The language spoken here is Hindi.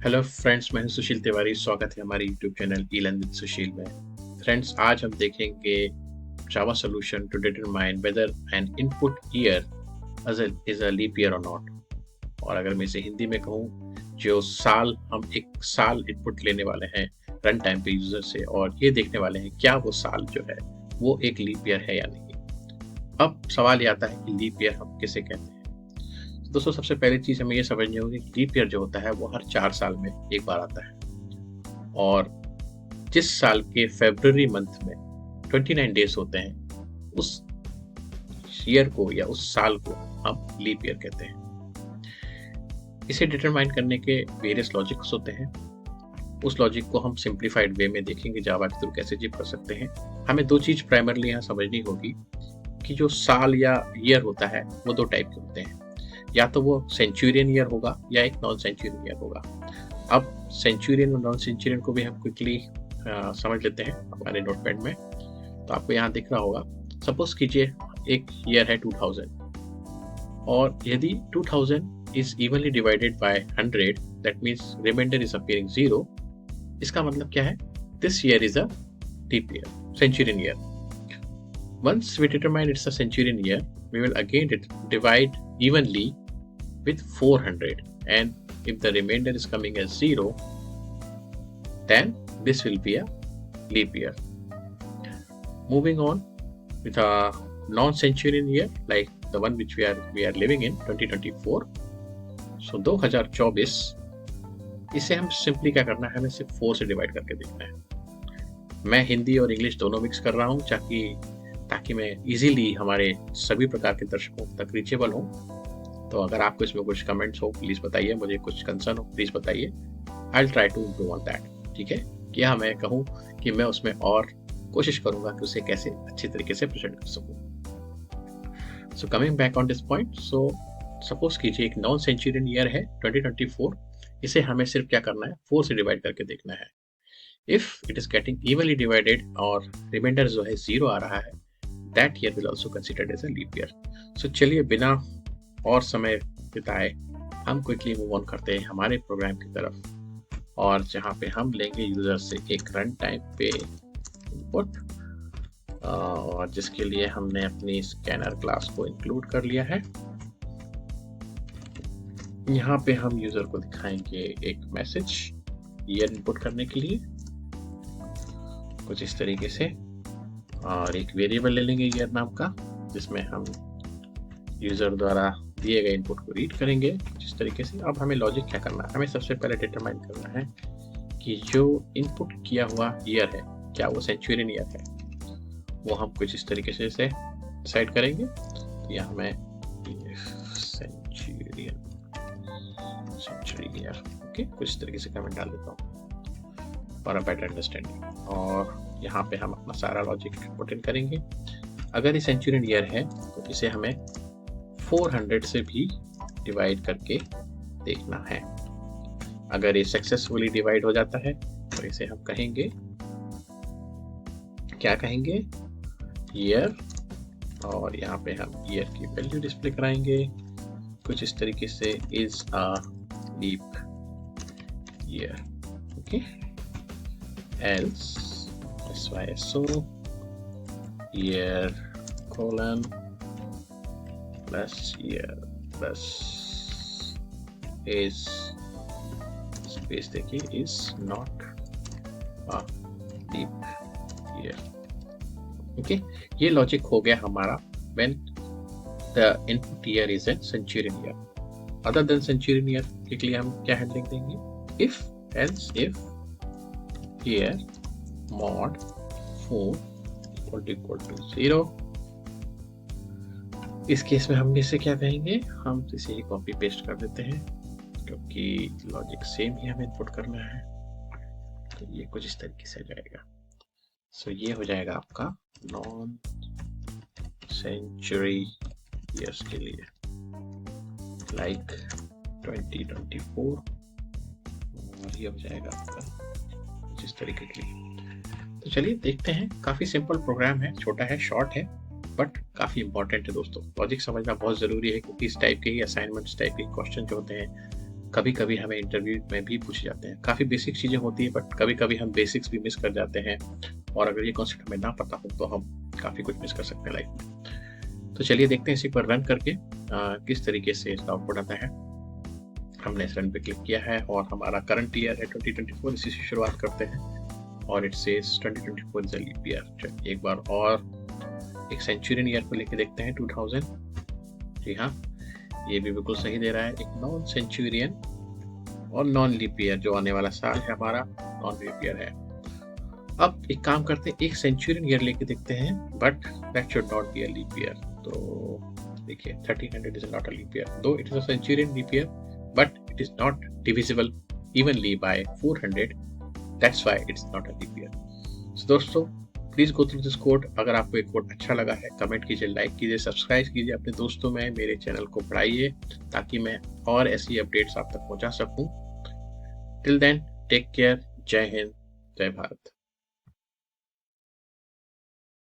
हेलो फ्रेंड्स, मैं हूं सुशील तिवारी। स्वागत है हमारे YouTube channel elearn with Sushil में। फ्रेंड्स, आज हम देखेंगे Java solution to determine whether an input year is a leap year और नॉट। और अगर मैं इसे हिंदी में कहूँ, जो साल हम एक साल इनपुट लेने वाले हैं रन टाइम पे यूजर से, और ये देखने वाले हैं क्या वो साल जो है वो एक लीप ईयर है या नहीं। अब सवाल ये आता है कि लीप ईयर हम किसे कहते हैं। दोस्तों, सबसे पहली चीज हमें ये समझनी होगी कि लीप ईयर जो होता है वो हर 4 साल में एक बार आता है। और जिस साल के फरवरी मंथ में 29 डेज होते हैं, उस ईयर को या उस साल को हम लीप ईयर कहते हैं। इसे डिटरमाइन करने के वेरियस लॉजिक्स होते हैं। उस लॉजिक को हम सिंप्लीफाइड वे में देखेंगे जावा के थ्रू कैसे अचीव कर सकते हैं। हमें दो चीज प्राइमरली यहाँ समझनी होगी कि जो साल या ईयर होता है वो दो टाइप के होते हैं। या तो वो सेंचुरियन ईयर होगा या एक नॉन सेंचुरियन ईयर होगा। अब सेंचुरियन और नॉन सेंचुरियन को भी हम क्विकली समझ लेते हैं हमारे नोटपैड में। तो आपको यहाँ दिख रहा होगा, सपोज कीजिए एक ईयर है 2000, और यदि 2000 is evenly divided by 100, that means remainder is appearing 0। इसका मतलब क्या है? This year is a leap year, centurion year. Once we determine it's a centurion year, we will again divide evenly with 400, and if the remainder is coming as 0, then this will be a leap year. Moving on with a non-centurion year like the one which we are living in 2024. So 2024, इसे हम सिंपली क्या करना है, हमें सिर्फ 4 से डिवाइड करके देखना है। मैं हिंदी और इंग्लिश दोनों मिक्स कर रहा हूँ ताकि मैं इजीली हमारे सभी प्रकार के दर्शकों तक रीचेबल हूँ। तो अगर आपको इसमें कुछ कमेंट्स हो प्लीज बताइए, मुझे कुछ कंसर्न हो प्लीज बताइए। I will try to improve on that. ठीक है, क्या मैं कहूँ कि मैं उसमें और कोशिश करूंगा कि उसे कैसे अच्छी तरीके से प्रेजेंट कर सकूं। So coming back on this point, so suppose कीजिए एक नॉन सेंचुरियन ईयर है 2024। इसे हमें सिर्फ क्या करना है, 4 से डिवाइड करके देखना है। If it is getting evenly divided और रिमाइंडर जो है 0 आ रहा है, that year will also considered as a leap year. So चलिए बिना और समय बिताए हम क्विकली मूव ऑन करते हैं हमारे प्रोग्राम की तरफ, और जहाँ पे हम लेंगे यूजर से एक रन टाइम पे इनपुट, और जिसके लिए हमने अपनी स्कैनर क्लास को इंक्लूड कर लिया है। यहाँ पे हम यूजर को दिखाएंगे एक मैसेज ईयर इनपुट करने के लिए कुछ इस तरीके से, और एक वेरिएबल ले लेंगे ईयर नाम का, जिसमें हम यूजर द्वारा दिए गए इनपुट को रीड करेंगे जिस तरीके से। अब हमें लॉजिक क्या करना है, हमें सबसे पहले डिटरमाइन करना है कि जो इनपुट किया हुआ ईयर है क्या वो सेंचुरियन ईयर है। वो हम कुछ इस तरीके से इसे डिसाइड करेंगे। या हमें सेंचुरी ईयर, ओके, कुछ इस तरीके से कमेंट डाल देता हूँ फॉर अ बेटर अंडरस्टैंडिंग। और यहाँ पे हम अपना सारा लॉजिक पुट इन करेंगे। अगर ये सेंचुरियन ईयर है तो इसे हमें 400 से भी डिवाइड करके देखना है। अगर ये सक्सेसफुली डिवाइड हो जाता है तो इसे हम कहेंगे, क्या कहेंगे, ईयर, और यहाँ पे हम ईयर की वैल्यू डिस्प्ले कराएंगे कुछ इस तरीके से, is a leap year, okay. Else SYSO year colon plus year plus is space देखिए is not a leap year, okay। ये लॉजिक हो गया हमारा when the input year is a centurion year। other than centurion year के लिए हम क्या हैंडलिंग देंगे, if else if year mod 4 equal to 0। इस केस में हम इसे क्या कहेंगे, हम इसे ही कॉपी पेस्ट कर देते हैं क्योंकि लॉजिक सेम ही हमें इनपुट करना है। तो ये कुछ इस तरीके से जाएगा। सो ये हो जाएगा आपका नॉन सेंचुरी ईयर्स के लिए, लाइक 2024, और ये हो जाएगा आपका कुछ इस तरीके के लिए। तो चलिए देखते हैं। काफी सिंपल प्रोग्राम है, छोटा है, शॉर्ट है, बट काफी इंपॉर्टेंट है दोस्तों। लॉजिक समझना बहुत जरूरी है क्योंकि इस टाइप के ही असाइनमेंट्स टाइप के क्वेश्चन जो होते हैं कभी कभी हमें इंटरव्यू में भी पूछे जाते हैं। काफ़ी बेसिक चीज़ें होती हैं, बट कभी कभी हम बेसिक्स भी मिस कर जाते हैं, और अगर ये कॉन्सेप्ट हमें ना पता हो तो हम काफ़ी कुछ मिस कर सकते हैं लाइफ में। तो चलिए देखते हैं इसी पर रन करके किस तरीके से इसका आउटपुट आता है। हमने इस रन पे क्लिक किया है और हमारा करंट ईयर है 2024, इसी से शुरुआत करते हैं। और it says 2024 is a leap year. एक बार और एक सेंचुरियन ईयर को लेके देखते हैं 2000। जी हाँ, ये भी बिल्कुल सही दे रहा है। एक नॉन सेंचुरियन और नॉन लीप ईयर, जो आने वाला साल है हमारा, नॉन लीप ईयर है। अब एक काम करते हैं, एक सेंचुरियन ईयर लेके देखते हैं, but that should not be a leap year. तो देखिए 1300 is not a leap year, though it is a centurion leap year, but it is not divisible evenly by 400. That's why it's not a leap year. So दोस्तों, please go through this code. अगर आपको एक कोड अच्छा लगा है, कमेंट कीजिए, लाइक कीजिए, सब्सक्राइब कीजिए अपने दोस्तों में, मेरे चैनल को बढ़ाइए ताकि मैं और ऐसी अपडेट्स आप तक पहुंचा सकूं। टिल देन, टेक केयर, जय हिंद, जय भारत।